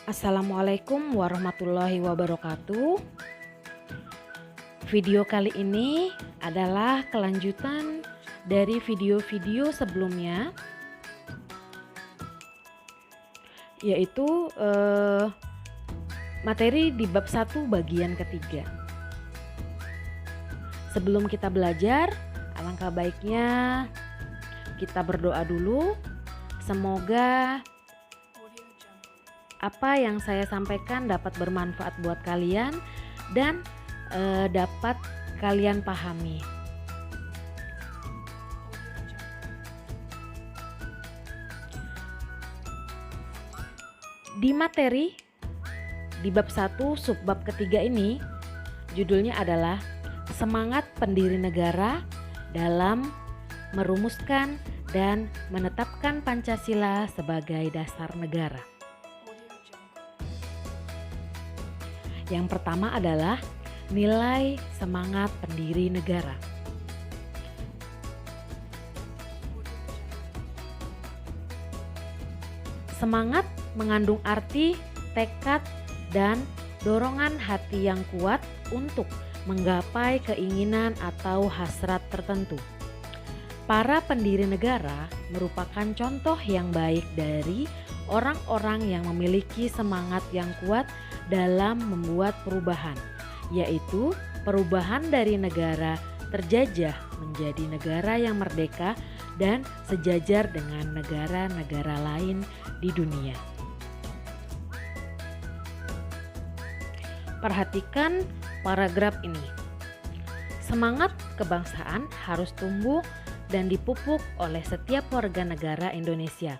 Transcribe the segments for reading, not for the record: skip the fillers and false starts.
Assalamualaikum warahmatullahi wabarakatuh. Video kali ini adalah kelanjutan dari video-video sebelumnya, yaitu materi di bab 1 bagian ketiga. Sebelum kita belajar, alangkah baiknya kita berdoa dulu. Semoga apa yang saya sampaikan dapat bermanfaat buat kalian dan dapat kalian pahami. Di materi di bab 1 subbab ketiga ini judulnya adalah semangat pendiri negara dalam merumuskan dan menetapkan Pancasila sebagai dasar negara. Yang pertama adalah nilai semangat pendiri negara. Semangat mengandung arti, tekad, dan dorongan hati yang kuat untuk menggapai keinginan atau hasrat tertentu. Para pendiri negara merupakan contoh yang baik dari orang-orang yang memiliki semangat yang kuat dalam membuat perubahan, yaitu perubahan dari negara terjajah menjadi negara yang merdeka dan sejajar dengan negara-negara lain di dunia. Perhatikan paragraf ini. Semangat kebangsaan harus tumbuh dan dipupuk oleh setiap warga negara Indonesia.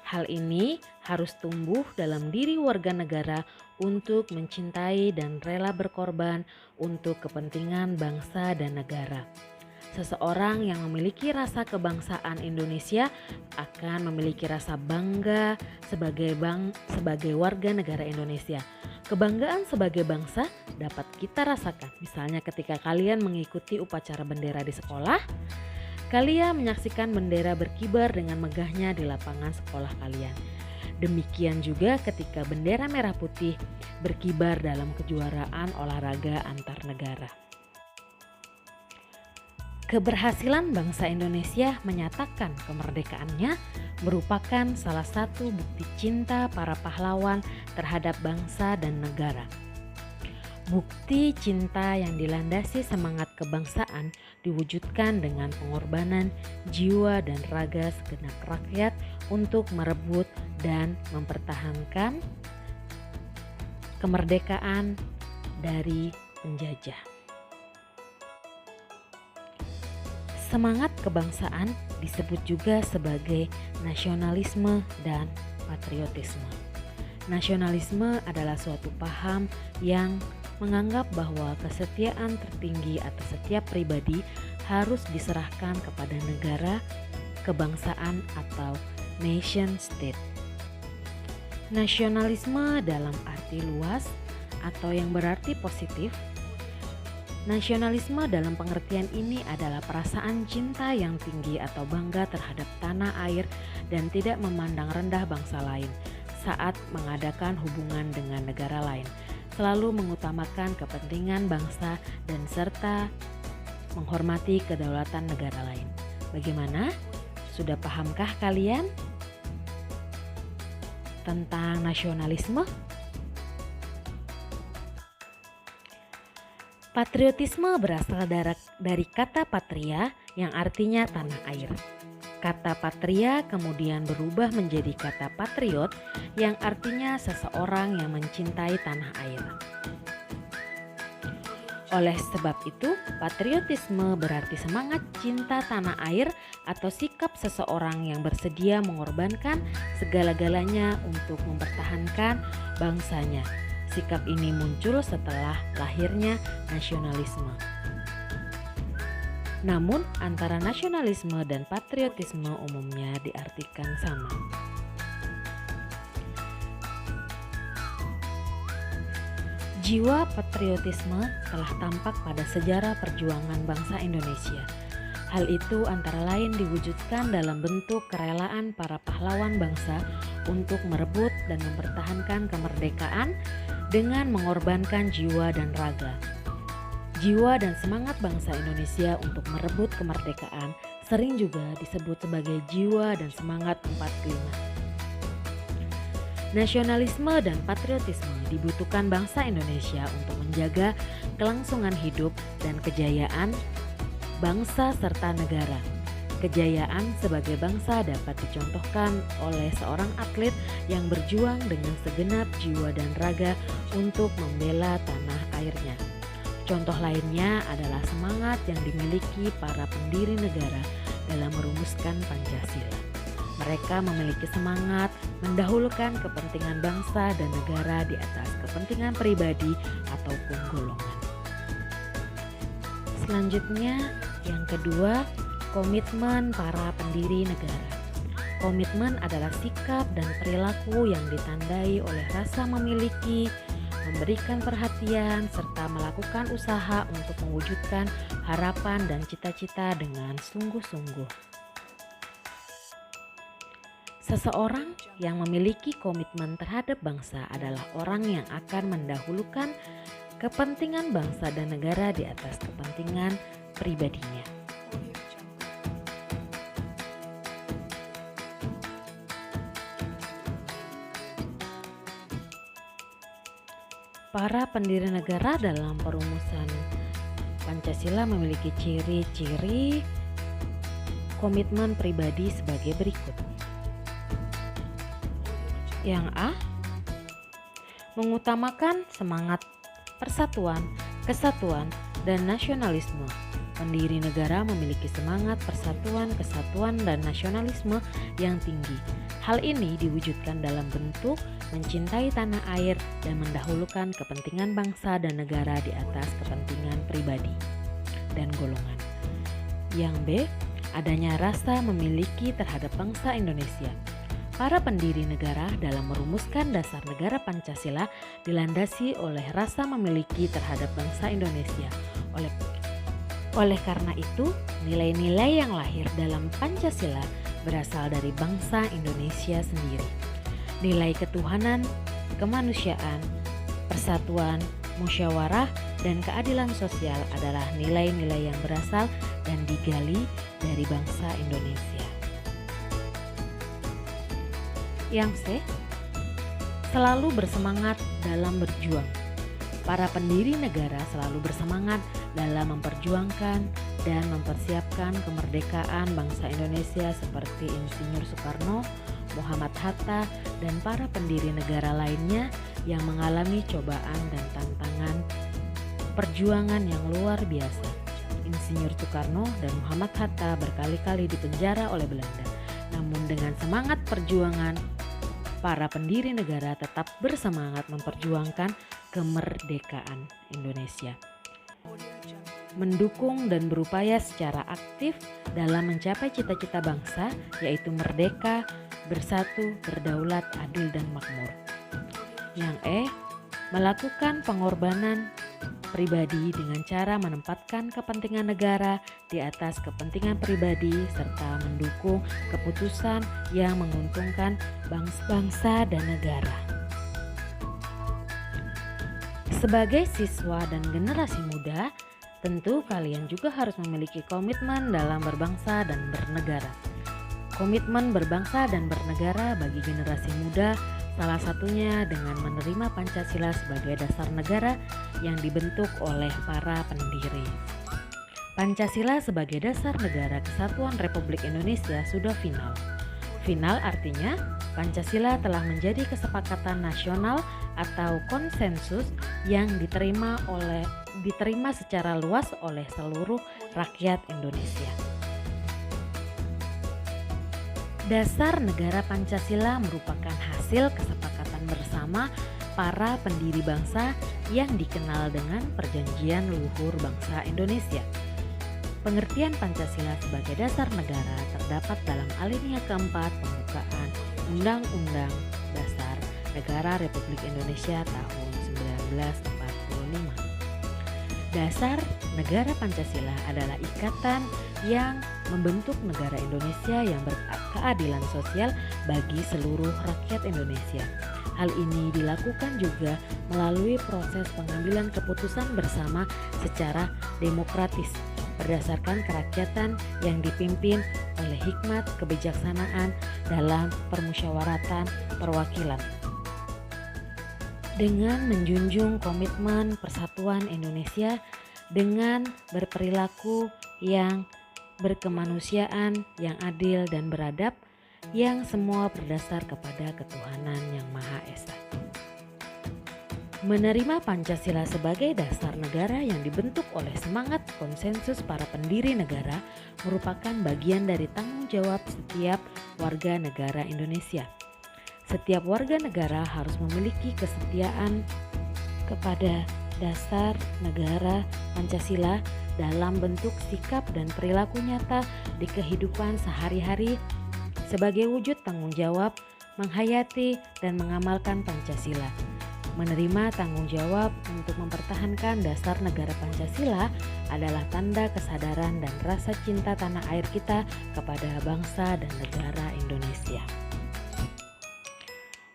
Hal ini harus tumbuh dalam diri warga negara untuk mencintai dan rela berkorban untuk kepentingan bangsa dan negara. Seseorang yang memiliki rasa kebangsaan Indonesia akan memiliki rasa bangga sebagai warga negara Indonesia. Kebanggaan sebagai bangsa dapat kita rasakan misalnya ketika kalian mengikuti upacara bendera di sekolah. Kalian menyaksikan bendera berkibar dengan megahnya di lapangan sekolah kalian. Demikian juga ketika bendera merah putih berkibar dalam kejuaraan olahraga antar negara. Keberhasilan bangsa Indonesia menyatakan kemerdekaannya merupakan salah satu bukti cinta para pahlawan terhadap bangsa dan negara. Bukti cinta yang dilandasi semangat kebangsaan diwujudkan dengan pengorbanan jiwa dan raga segenap rakyat untuk merebut dan mempertahankan kemerdekaan dari penjajah. Semangat kebangsaan disebut juga sebagai nasionalisme dan patriotisme. Nasionalisme adalah suatu paham yang menganggap bahwa kesetiaan tertinggi atas setiap pribadi harus diserahkan kepada negara, kebangsaan atau nation state. Nasionalisme dalam arti luas atau yang berarti positif. Nasionalisme dalam pengertian ini adalah perasaan cinta yang tinggi atau bangga terhadap tanah air dan tidak memandang rendah bangsa lain saat mengadakan hubungan dengan negara lain. Selalu mengutamakan kepentingan bangsa dan serta menghormati kedaulatan negara lain. Bagaimana? Sudah pahamkah kalian tentang nasionalisme? Patriotisme berasal dari kata patria yang artinya tanah air. Kata patria kemudian berubah menjadi kata patriot yang artinya seseorang yang mencintai tanah air. Oleh sebab itu, patriotisme berarti semangat cinta tanah air atau sikap seseorang yang bersedia mengorbankan segala-galanya untuk mempertahankan bangsanya. Sikap ini muncul setelah lahirnya nasionalisme. Namun antara nasionalisme dan patriotisme umumnya diartikan sama. Jiwa patriotisme telah tampak pada sejarah perjuangan bangsa Indonesia. Hal itu antara lain diwujudkan dalam bentuk kerelaan para pahlawan bangsa untuk merebut dan mempertahankan kemerdekaan dengan mengorbankan jiwa dan raga. Jiwa dan semangat bangsa Indonesia untuk merebut kemerdekaan sering juga disebut sebagai jiwa dan semangat 45. Nasionalisme dan patriotisme dibutuhkan bangsa Indonesia untuk menjaga kelangsungan hidup dan kejayaan bangsa serta negara. Kejayaan sebagai bangsa dapat dicontohkan oleh seorang atlet yang berjuang dengan segenap jiwa dan raga untuk membela tanah airnya. Contoh lainnya adalah semangat yang dimiliki para pendiri negara dalam merumuskan Pancasila. Mereka memiliki semangat mendahulukan kepentingan bangsa dan negara di atas kepentingan pribadi ataupun golongan. Selanjutnya, yang kedua, komitmen para pendiri negara. Komitmen adalah sikap dan perilaku yang ditandai oleh rasa memiliki, memberikan perhatian, serta melakukan usaha untuk mewujudkan harapan dan cita-cita dengan sungguh-sungguh. Seseorang yang memiliki komitmen terhadap bangsa adalah orang yang akan mendahulukan kepentingan bangsa dan negara di atas kepentingan pribadinya. Para pendiri negara dalam perumusan Pancasila memiliki ciri-ciri komitmen pribadi sebagai berikut. Yang A, mengutamakan semangat persatuan, kesatuan, dan nasionalisme. Pendiri negara memiliki semangat persatuan, kesatuan, dan nasionalisme yang tinggi. Hal ini diwujudkan dalam bentuk mencintai tanah air dan mendahulukan kepentingan bangsa dan negara di atas kepentingan pribadi dan golongan. Yang B, adanya rasa memiliki terhadap bangsa Indonesia. Para pendiri negara dalam merumuskan dasar negara Pancasila dilandasi oleh rasa memiliki terhadap bangsa Indonesia. Oleh karena itu, nilai-nilai yang lahir dalam Pancasila berasal dari bangsa Indonesia sendiri. Nilai ketuhanan, kemanusiaan, persatuan, musyawarah, dan keadilan sosial adalah nilai-nilai yang berasal dan digali dari bangsa Indonesia. Yang C, selalu bersemangat dalam berjuang. Para pendiri negara selalu bersemangat dalam memperjuangkan dan mempersiapkan kemerdekaan bangsa Indonesia seperti Insinyur Soekarno, Muhammad Hatta, dan para pendiri negara lainnya yang mengalami cobaan dan tantangan perjuangan yang luar biasa. Insinyur Soekarno dan Muhammad Hatta berkali-kali dipenjara oleh Belanda. Namun dengan semangat perjuangan, para pendiri negara tetap bersemangat memperjuangkan kemerdekaan Indonesia. Mendukung dan berupaya secara aktif dalam mencapai cita-cita bangsa, yaitu merdeka, bersatu, berdaulat, adil, dan makmur. Yang E, melakukan pengorbanan pribadi dengan cara menempatkan kepentingan negara di atas kepentingan pribadi serta mendukung keputusan yang menguntungkan bangsa dan negara. Sebagai siswa dan generasi muda, tentu kalian juga harus memiliki komitmen dalam berbangsa dan bernegara. Komitmen berbangsa dan bernegara bagi generasi muda salah satunya dengan menerima Pancasila sebagai dasar negara yang dibentuk oleh para pendiri. Pancasila sebagai dasar negara Kesatuan Republik Indonesia sudah final. Final artinya Pancasila telah menjadi kesepakatan nasional atau konsensus yang diterima secara luas oleh seluruh rakyat Indonesia. Dasar negara Pancasila merupakan hasil kesepakatan bersama para pendiri bangsa yang dikenal dengan Perjanjian Luhur Bangsa Indonesia. Pengertian Pancasila sebagai dasar negara terdapat dalam alinea keempat pembukaan Undang-Undang Dasar Negara Republik Indonesia tahun 1945. Dasar negara Pancasila adalah ikatan yang membentuk negara Indonesia yang berkeadilan sosial bagi seluruh rakyat Indonesia. Hal ini dilakukan juga melalui proses pengambilan keputusan bersama secara demokratis berdasarkan kerakyatan yang dipimpin oleh hikmat kebijaksanaan dalam permusyawaratan perwakilan. Dengan menjunjung komitmen persatuan Indonesia dengan berperilaku yang berkemanusiaan, yang adil dan beradab, yang semua berdasar kepada ketuhanan yang Maha Esa. Menerima Pancasila sebagai dasar negara yang dibentuk oleh semangat konsensus para pendiri negara merupakan bagian dari tanggung jawab setiap warga negara Indonesia. Setiap warga negara harus memiliki kesetiaan kepada dasar negara Pancasila dalam bentuk sikap dan perilaku nyata di kehidupan sehari-hari sebagai wujud tanggung jawab menghayati dan mengamalkan Pancasila. Menerima tanggung jawab untuk mempertahankan dasar negara Pancasila adalah tanda kesadaran dan rasa cinta tanah air kita kepada bangsa dan negara Indonesia.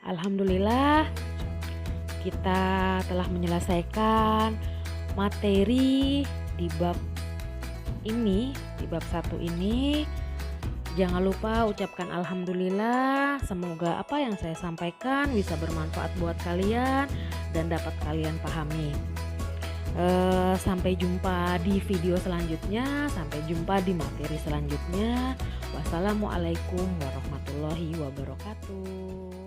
Alhamdulillah, kita telah menyelesaikan materi di bab ini, di bab 1 ini. Jangan lupa ucapkan alhamdulillah. Semoga apa yang saya sampaikan bisa bermanfaat buat kalian dan dapat kalian pahami. Sampai jumpa di video selanjutnya, sampai jumpa di materi selanjutnya. Wassalamualaikum warahmatullahi wabarakatuh.